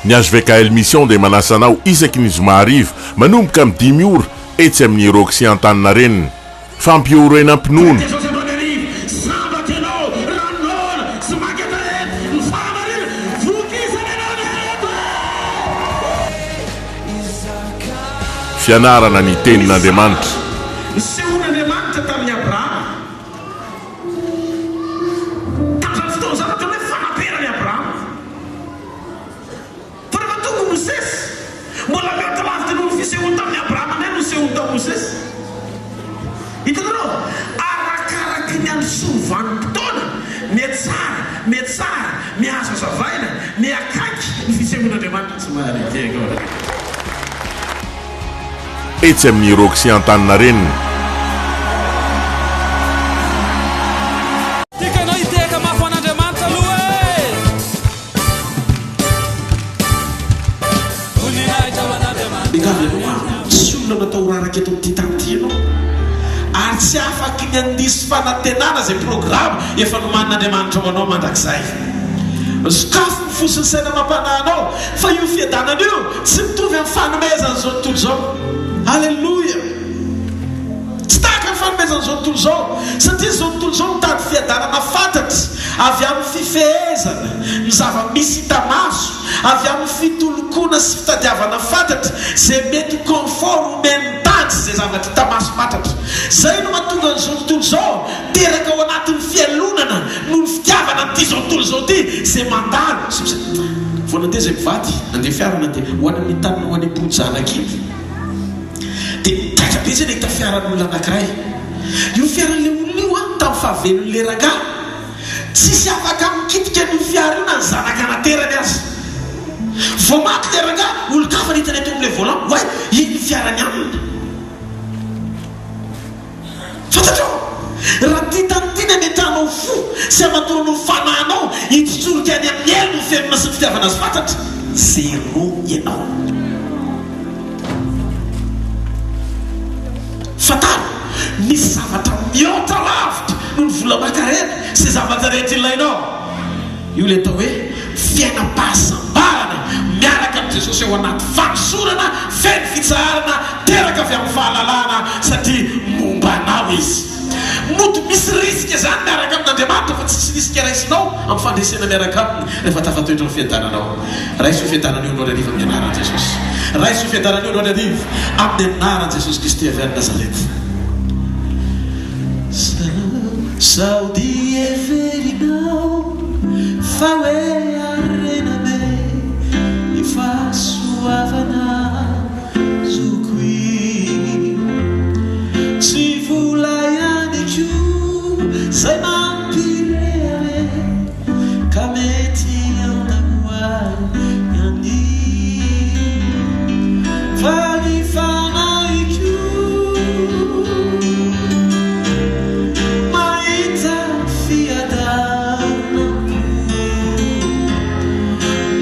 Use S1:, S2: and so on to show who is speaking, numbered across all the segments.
S1: Ny HVKL Mission dia manasa anao isaky ny zoma hariva manomboka amin'ny 10 ora etsy amin'ny Roxy Antaninarenina. Fampiorena mpinono. Fianarana ny tenin'Andriamanitra. Etsy amin'ny Roxy Antaninarenina.
S2: Ary tsy afaky ny andisy fanantenana zay programa efa nomanin'Andriamanitra ho anao mandrakizay. Sokafo ny fosiny saina mampananao fa io fiadanana io tsy mitovy amin'ny fanomezana zao tontolo zao. Halleluja. Tsy tahaka ny fanomezana zao tontolo zao satria zao tontolo zao mitady fiadanana fantatry avy amin'ny fifehezana ny zava-misy hita-maso, avy amin'ny fitolokona sy fitadiavana fantatry zay mety confort omeny zay zavatra hita-maso fantatra. Zay no mahatonga an'izao tontolo zao teraka ao anatin'ny fialonana noho ny fitiavana an'ity zao tontolo zao ty zay mandalo. Vao nandeha zay mivady nandeha fiara nandeha ho any amin'ny tany ho any am-pojana kely dia migaga be zay nahita fiaran'olona anankiray. Io fiaran'ilay olona io tamin'ny fahavelon'ilay rangahy tsisy afaka mikitika ny fiara io na ny zanaka naterany azy. Vao maty ilay rangahy olo-kafa nitany eto amin'ilay volant way iny fiarany aminy. Raha ty tantina metanao fo sy amatoranao fananao hitsitsoroka any amin'ny elo no ferina sy ny fitiavana azy fantatra zero ianao. Fatalo misy zavatra mihoatra lavitra noho ny vola makarena sy zavatra rehetra ilainao. Io le atao hoe fiainam-pahasambarana miaraka amin'ny Jesosy ao anaty fanosorana feno fitsarana teraka avy amin'ny fahalalana satria mombanao izy. Moto misy risika zany miaraka amin'Andriamanitra fa tsisy risika raisinao amin'ny fandresena miaraka aminy rehefa tafatoetra ny fiadananao. Raiso fiadanan'io anao ariva amin'ny anaran'i Jesosy. Raiso fiadanan'io anao ariva amin'ny anaran'i Jesosy Kristy avy any Nazareta. Sao dia verinao fa hoe arename e fahasoavana zokoy tsy vola ihany ko zay mampireare ka mety andamoany ihany fa ny fanay ko mahita fiadanako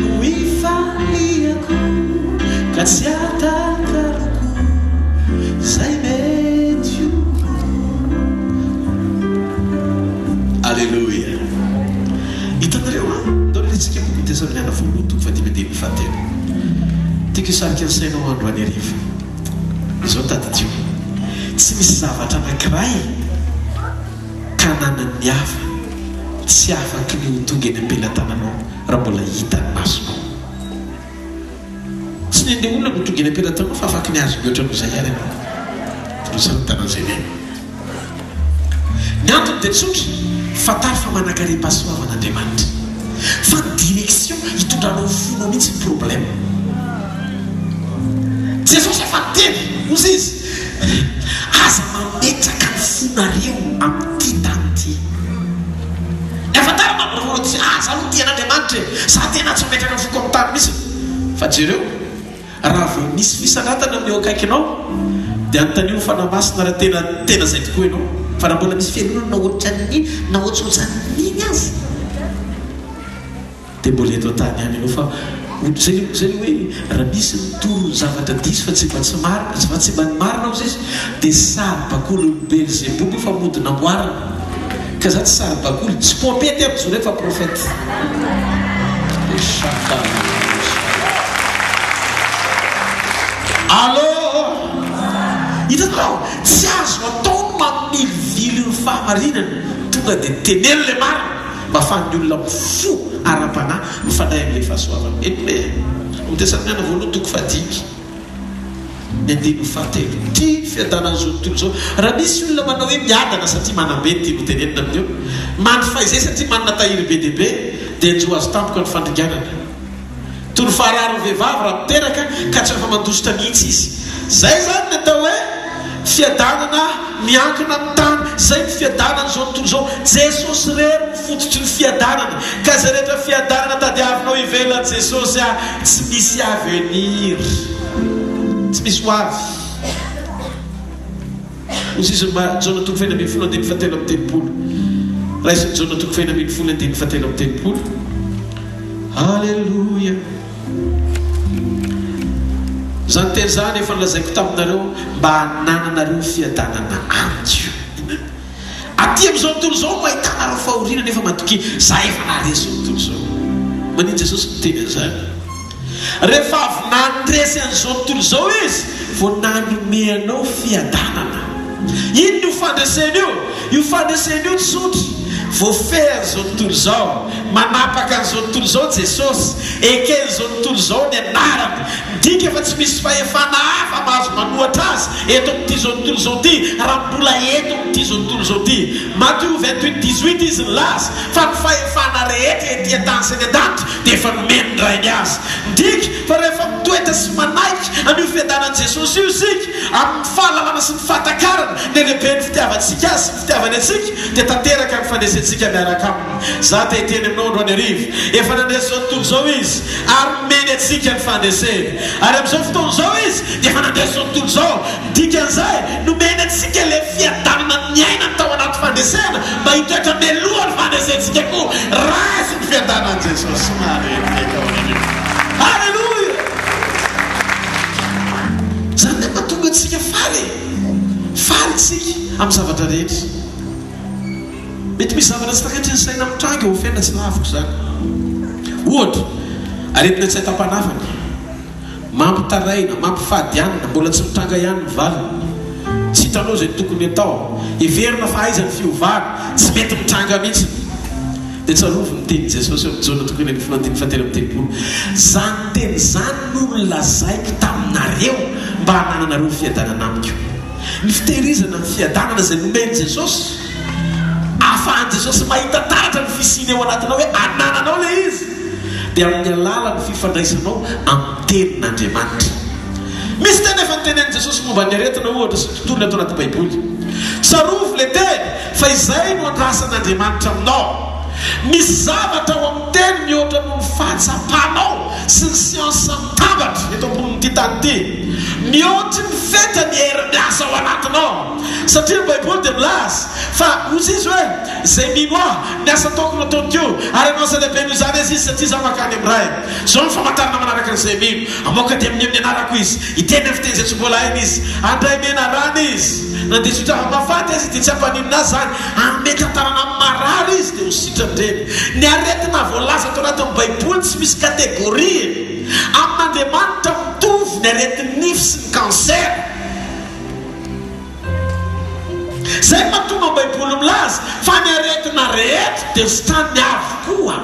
S2: no ifaliako ka tsy atakaloko zay mety io. Alleluia. Hitanareo ndao letsika boky Tesaloniana voalohany toko fahatelo fahatelo. Tiako hisarika ny sainao andro any hariva. Izao taditio tsy misy zavatra anankiray kananan'ny hafa tsy afaky ny tonga eny am-pelantananao raha mbola hita ny masonao. Tsy ny andeha olona no tonga eny am-pelantananao fa afaky ny azo mihoatra noho izay ary ianao. Rosantanan'izay ny antony dia tsotra fatary fa manankarem-pahasoavan'Andriamanitra fa ny direction hitondranao fonao mihitsy ny problème. Jesosy efa teny ozy izy aza mametraka ny fonareo amin'ity tany ity. Efa tara mamororo tsy aza aloha tian'Andriamanitra sa tena tsy mametraka ny foko amin'ny tany mihitsy. Fa jereo raha vao misy fisanatana amin'ny eo akaikinao dia anontanio fanamasina raha tena zay tokoa ianao fa raha mbola misy fianonana na ohatrohatran'iny azy dia mbola eto an-tany any ianao fa zay hoe raha misy mitoro zavatra diso fa tsy mba ny marina ozy izy dia sary-bakoly Belzebuby fa mody namboarina ka za tsy sary-bakoly tsy pompety aby zo rehefa profety. Allo hitanao tsy azo atao mamilivily ny fahamarinana tonga dia tenelo le marina mba afahan'ny olona mifo ara-panahy mifandray amin'ilay fahasoavana mety mitesanyana voaloha toko fadiky andino fahatelo ty fiadanana zao tontolo zao raha misy olona manao hoe miadana satria manambe ty notenenina amin'io mandry izay satria manana tahiry be deaibe dia njo azo tampoka ny fandringanana tony fahararo vehivavy raha miteraka ka tsy rehefa mandositra mihitsy izy zay zany ny atao hoe fiadanana miankina amin'ny tany zay ny fiadanana zao tontolo zao jesosy rery mifototry ny fiadanana ka zay rehetra fiadanana tadiavinao ivelany jesosy tsy misy avenir tsy misy ho avy ozy jona toko fahina ambin'ny folo andiny fahatelo amin'ny telopolo raisiny jona toko fahina ambin'ny folo andiny fahatelo amin'ny telopolo halleloia zany teny zany efa nolazaiko taminareo mba hanananareo fiadanana amiko aty amin'izao tontolo zao mahitanareo fahoriana nefa matoky za efa naharesy zao tontolo zao maniny jesosy miteny an'izany rehefa avy nandresy an'izao tontolo zao izy vo nanomeanao fiadanana ino ny fandreseny io fandreseny io tsotry voafery zao tontolo zao manapaka an'izao tontolo zao jesosy ekeny zao tontolo zao ny anarany dika efa tsy misy fahefana hafa mahazo manohatra azy eto amin'ity zao tontolo zao ty raha mbola eto amin'ity zao tontolo zao ty Matthieu 28:18 izy ny laza fa ny fahefana rehetra ety an-tany sy ny adanitra dia efa nomeny ny rainy azy dika fa rehefa mitoetra sy manaiky an'io fiadanan'i jesosy io isika amin'ny fahalalana sy ny fahatakarana ny lehibe ny fitiavantsika azy sy ny fitiavany atsika dia tanteraka ny fandraisantsika miaraka aminy za te hiteny aminao andro any arivo efa nandresy zao tontolo zao izy ary meny atsika ny fandreseny ary amin'izao fotoana zao izy dia efa nandresy zao tontolo zao dikan'izay nomeny atsika le fiadanana miaina ny tao anaty fandresena mba hitoetra mialoha ny fandresentsika koa rasy ny fiadanan'i jesosy halleloia zany dia mahatonga antsika faly tsika amin'ny zavatra rehetra mety misy zavatra tsy takatry ny saina mitranga eo fiaina tsy laviko zany ohatra aretina tsy hatam-panafana mampitaraina mampifadianina mbola tsy mitranga ihany ny valiny tsy hitanao zay tokony atao everina fa aizany fiovana tsy mety mitranga mihitsy dia tsarovy ny teny jesosy amin'ny jona tokony ny filandiny fatelo amin'ny telopolo zany teny zany no nolazaiko taminareo mba hanananareo fiadanana amiko ny fitehirizana ny fiadanana zay nomeny jesosy ahafahan jesosy mahita taratra ny fisiny eo anatinao hoe anananao le izy dia amin'ny alala ny fifandraisanao amin'ny tenin'Andriamanitra misy teny efa nytenen'i jesosy momba ny aretina ohatra sy tontolony atao anaty baiboly tsarovy le teny fa izay no andrasan'Andriamanitra aminao misy zavatra ao amin'ny teny mihoatra no ny fahatsapanao sy ny siansa mitambatra eto amboniny tany ty mihoatry ny feta ny hery-miasa ao anatinao satria ny baiboly dia milaza fa ozy izy hoe zay mino aho miasa ataoko no ataon'tio ary anao sa lehibe no zany izy satria za makany amin'ny ray zao ny famantarana manaraka an'izay mino amoka dia amin'ny anarako izy iteny amin'ny fiteny zay tsy mbola hainy izy andray mena rana izy nandeha sotrava mafaty izy dia tsy ampanininazy zany ametantarana amin'ny marary izy dia ho sitrandreny ny aretina voalaza atao anatin'ny baiboly tsy misy kategoria amin'Andriamanitra mitovy ny aretin'ny nify sy ny kanser zay mahatonga ny baiboly milaza fa ny aretina rehetra dia sitrany avokoa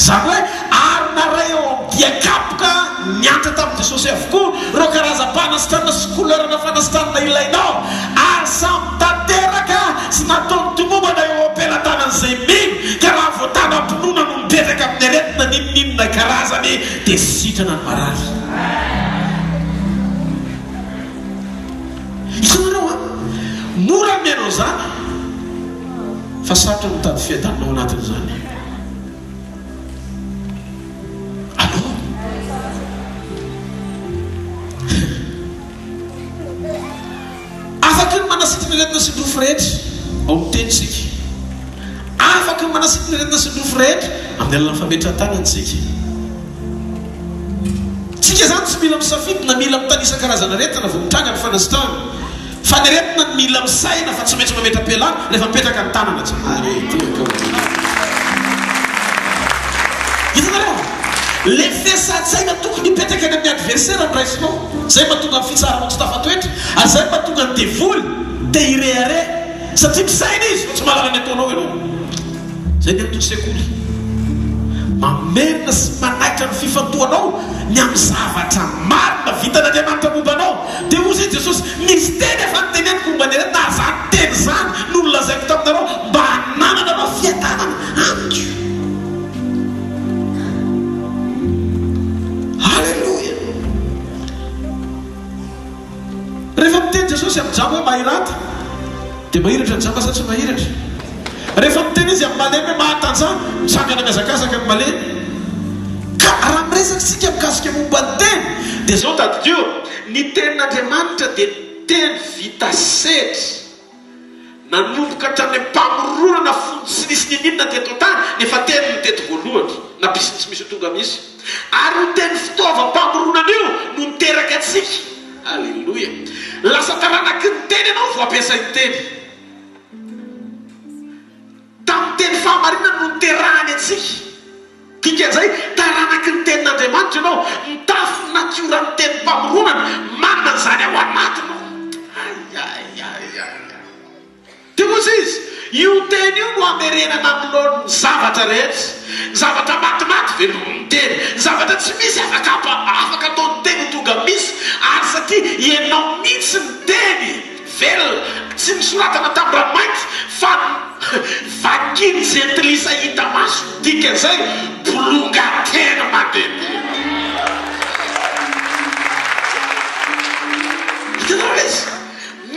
S2: zany hoe arina ray eo diakapoka niantra tamin'i jesosy avokoa reo karazam-panasitranana sy kolerana fanasitranana ilainao ary samy tanteraka sy nataony tomombana eo ampelantanan'izay mino ka raha voatana ampinoana no mipetraka amin'ny aretina ninoninona karazany dia sitrana ny marary isanareo mora mianao zany fa sarotra mitady fiadananao anatin'izany afaka ny manasitry ny aretina sindrofo rehetra ao mitenytsika afaka ny manasitry ny aretina sindrofo rehetra amin'ny alalany fametrahan-tanantsika tsika zany tsy mila misafidy na mila mitanisa karazana aretina vao mitranga ny fanasitrana fa ny aretina ny mila misaina fa tsy maintsy mametra-pialana rehefa mipetraka ny tanana tsy hitanareo le fesady zay na tokony hipetraka any amin'ny adversaire am'raisinao zay mahatonga amin'ny fitsarana tsy tafatoetra ary zay mahatonga ny devoly te ireare satria mpisaina izy fa tsy malala ny ataonao ianao zay ny amin'ny sekoly mamerina sy manahitra ny fifantohanao ny amin'ny zavatra marina vitan'Andriamanitra mombanao dia ozy Jesosy nisy teny efa nyteneniko momba ny na zany teny zany no nolazaiko taminareo mba hananana anao fiadanana amiko. Halleluja. Rehefa miteny Jesosy amin'ny jamba hoe mahiratra dia mahiratra ny jamba sa tsy mahiratra. Rehefa miteny izy amin'ny malemy hoe mahatanja misangana miazakazaka amin'ny malemy. Ka raha miresakitsika mikasika momba ny teny dia zao tadidio ny tenin'Andriamanitra dia teny vita setry nanomboka hatramin'ny mpamoronana fony sy nisy nininona teto tany nefa teny ny teto voalohany na pisy misy tonga misy ary ho teny fitaovam-pamoronana io no niteraka atsika. Alleluia. Lasa taranaky ny teny ianao vao ampiasay teny tamin'ny teny fahamarinana no niterahany atsika kikan'izay taranaky ny tenin'Andriamanitra ianao mitafy natioran'ny teny mpamoronana manana n'izany ao anatinao. Dia moa izy io teny io no amerenana aminao ny zavatra rehetra, zavatra matimaty velomny teny, zavatra tsy misy afaka ataon'ny teny tonga misy ary satria ianao mihitsy ny teny velona tsy misoratana tamin'ny ranomainty fa vakiny zentilisa hita maso dikan'izay bolonga teny mandehandeha. Hitanao izy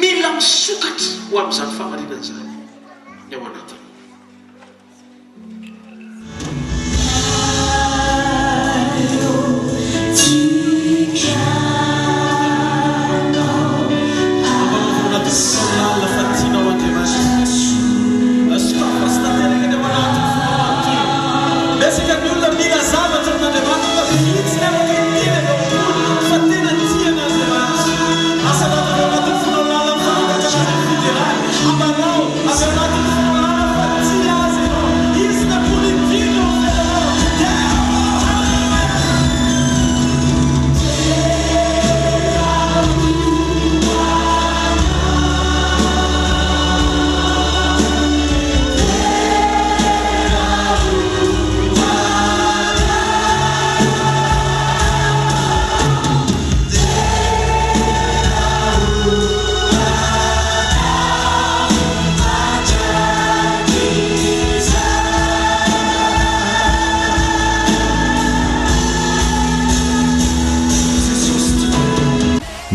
S2: mila misokatra ho amin'izany fahamarinana izany ny ao anatiny.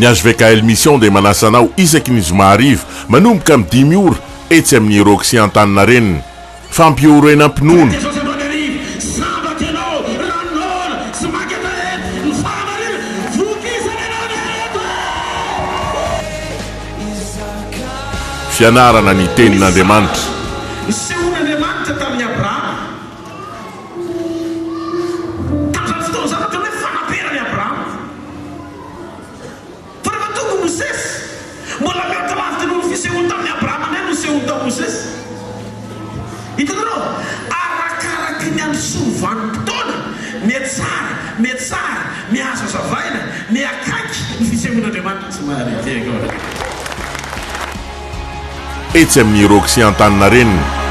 S1: Ny HVKL Mission dia manasa anao isaky ny zoma hariva manomboka amin'ny 10 ora etsy amin'ny Roxy Antaninarenina. Fampiorena ampinono. Fianarana ny tenin'Andriamanitra.
S2: Nisehon'Andriamanitra tamin'ny Abraham. Tamin'izany fotoana izany atao hoe fanaperany Abraham. Fa rehefa tonga Mosesy, mbola miaraka lavitra noho ny fisehony tamin'ny Abraham anay no sehony tamin'ny Mosesy. Hitanareo, arakaraky ny any sovanim-potoana, mihatsara, mihazo azavaina, miakaiky ny fisehon'Andriamanitra tsy mahare.
S1: Etsy amin'ny Roxy Antaninarenina.